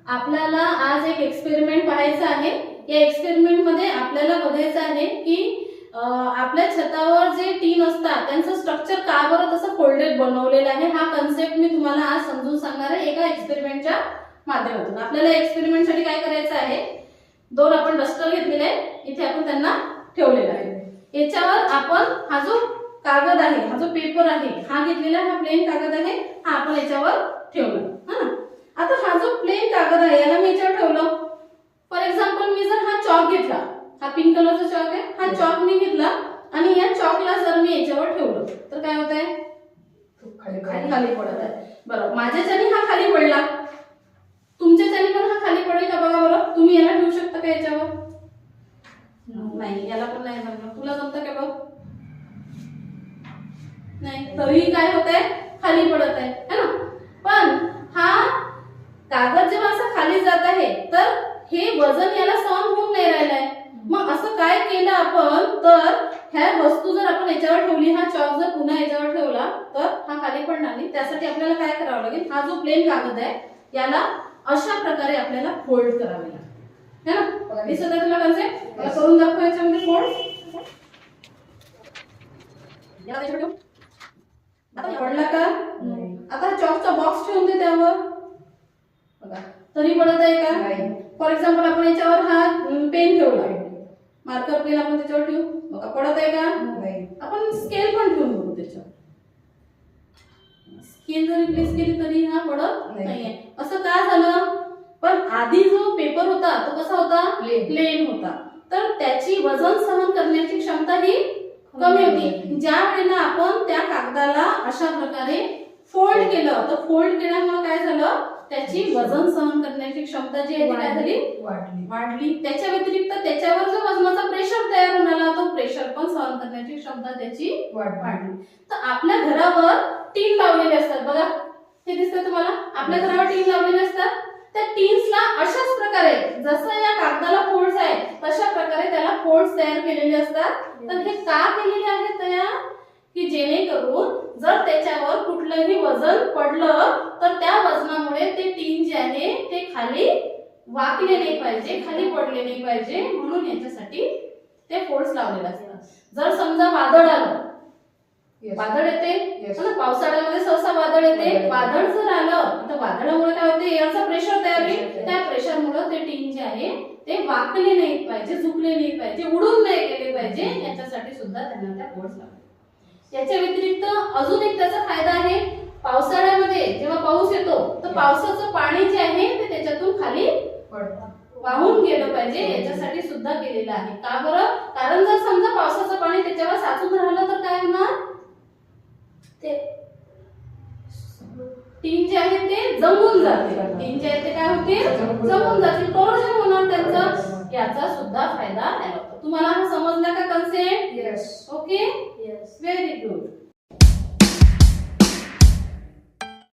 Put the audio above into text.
आपल्याला आज एक एक्सपेरिमेंट पाहायचा आहे। या एक्सपेरिमेंट मध्ये आपल्याला बघायचं आहे की आपल्या छतावर जे टीन असतात त्यांचं स्ट्रक्चर का बरं तसं फोल्डेड बनवलेलं आहे। हा कन्सेप्ट मी तुम्हाला आज समजून सांगणार आहे एका एक्सपेरिमेंटच्या माध्यमातून। आपल्याला एक्सपेरिमेंट साठी काय करायचं आहे, दोन आपण डस्टर घेतलेले आहे, इथे आपण त्यांना ठेवलेला आहे। याच्यावर आपण हा जो कागद आहे, हा जो पेपर आहे, हा घेतलेला हा प्लेन कागद आहे, हा आपण याच्यावर ठेवला हा ना। आता हा जो प्लेन कागद आहे याला मी याच्यावर ठेवलं। फॉर एक्झाम्पल मी जर हा चॉक घेतला, हा पिंक कलरचा चॉक आहे, हा चॉक मी घेतला आणि या चॉकला जर मी याच्यावर ठेवलं तर काय होत आहे, खाली पडत आहे। बरोबर, माझ्याच्यानी हा खाली पडला, तुमच्याच्यानी पण हा खाली पडेल का बघा बरं। तुम्ही याला ठेवू शकता का याच्यावर? नाही, याला पण नाही जमलं। तुला जमतं का बघ? नाही, तरीही काय होत आहे, खाली पडत आहे है ना। पण हा कागद जेव्हा असं खाली जात आहे तर हे वजन याला सहन होऊन नाही राहिलंय। मग असं काय केलं आपण, तर ह्या वस्तू जर आपण याच्यावर ठेवली, हा चॉक जर पुन्हा याच्यावर ठेवला तर हा खाली पडणार नाही। त्यासाठी आपल्याला काय करावं लागेल, हा जो प्लेन कागद आहे याला अशा प्रकारे आपल्याला फोल्ड करावे लागेल है ना। दिसत आहे तुला कन्सेप्ट? मला करून दाखव याच्यामध्ये फोल्ड। याला याच्यावर ठेव। आता पडला का? आता चॉकचा बॉक्स ठेवून दे त्यावर, बघा तरी पडत आहे का? फॉर एक्झाम्पल आपण याच्यावर हा पेन ठेवला, मार्कर पेन आपण त्याच्यावर ठेवू, बघा पडत आहे का? आपण स्केल पण ठेवून बघू त्याच्यावर, स्केल जर रिप्लेस केली तरी हा पडत नाहीये। असं का झालं? पण आधी जो पेपर होता तो कसा होता, प्लेन होता, तर त्याची वजन सहन करण्याची क्षमता ही कमी होती। ज्या वेळेला आपण त्या कागदाला अशा प्रकारे फोल्ड केलं तर फोल्ड केल्यामुळे काय झालं, त्याची वजन सहन करण्याची क्षमता जी आहे ती काय झाली, वाढली। त्याच्या व्यतिरिक्त त्याच्यावर जो वजनाचा प्रेशर तयार होणार तो प्रेशर पण सहन करण्याची क्षमता त्याची वाढली। तर आपल्या घरावर टीन लावलेले असतात बघा, हे दिसतंय तुम्हाला, आपल्या घरावर टीन लावलेले असतात। त्या टीन्सला अशाच प्रकारे जसं या कागदाला फोल्ड्स आहेत तशा प्रकारे त्याला फोल्ड्स तयार केलेले असतात। तर हे का केलेले आहेत तयार, की जेणेकरून जर त्याच्यावर कुठलंही वजन पडलं तर त्या वजनामुळे ते टीन जे आहे ते खाली वाकले नाही पाहिजे, खाली पडले नाही पाहिजे, म्हणून याच्यासाठी ते फोल्ड्स लावलेले असतात। जर समजा वादळ आलं, वादळ येते ना पावसाळ्यामध्ये, सहसा वादळ येते, वादळ जर आलं तर वादळामुळे काय होते, एअरचा प्रेशर तयार होईल, त्या प्रेशरमुळे ते टीन जे आहे ते वाकले नाही पाहिजे, झुकले नाही पाहिजे, उडून नाही गेले पाहिजे, याच्यासाठी सुद्धा त्यांना त्या फोल्ड्स लावले। याच्या व्यतिरिक्त अजून एक त्याचा फायदा आहे, पावसाळ्यामध्ये जेव्हा पाऊस येतो तर पावसाचं पाणी जे आहे ते त्याच्यातून खाली वाहून गेलं पाहिजे, याच्यासाठी सुद्धा केलेलं आहे। का बरं? कारण जर समजा पावसाचं पाणी त्याच्यावर साचून राहिलं तर काय होणार, ते टीन जे आहे ते जमून जाते, टीन जे आहे ते काय होते, जमून जाते, कोरोजन होणार त्यांचं, याचा सुद्धा फायदा आहे। तुम्हाला हा समजला का concept? Yes. Okay, yes, very good.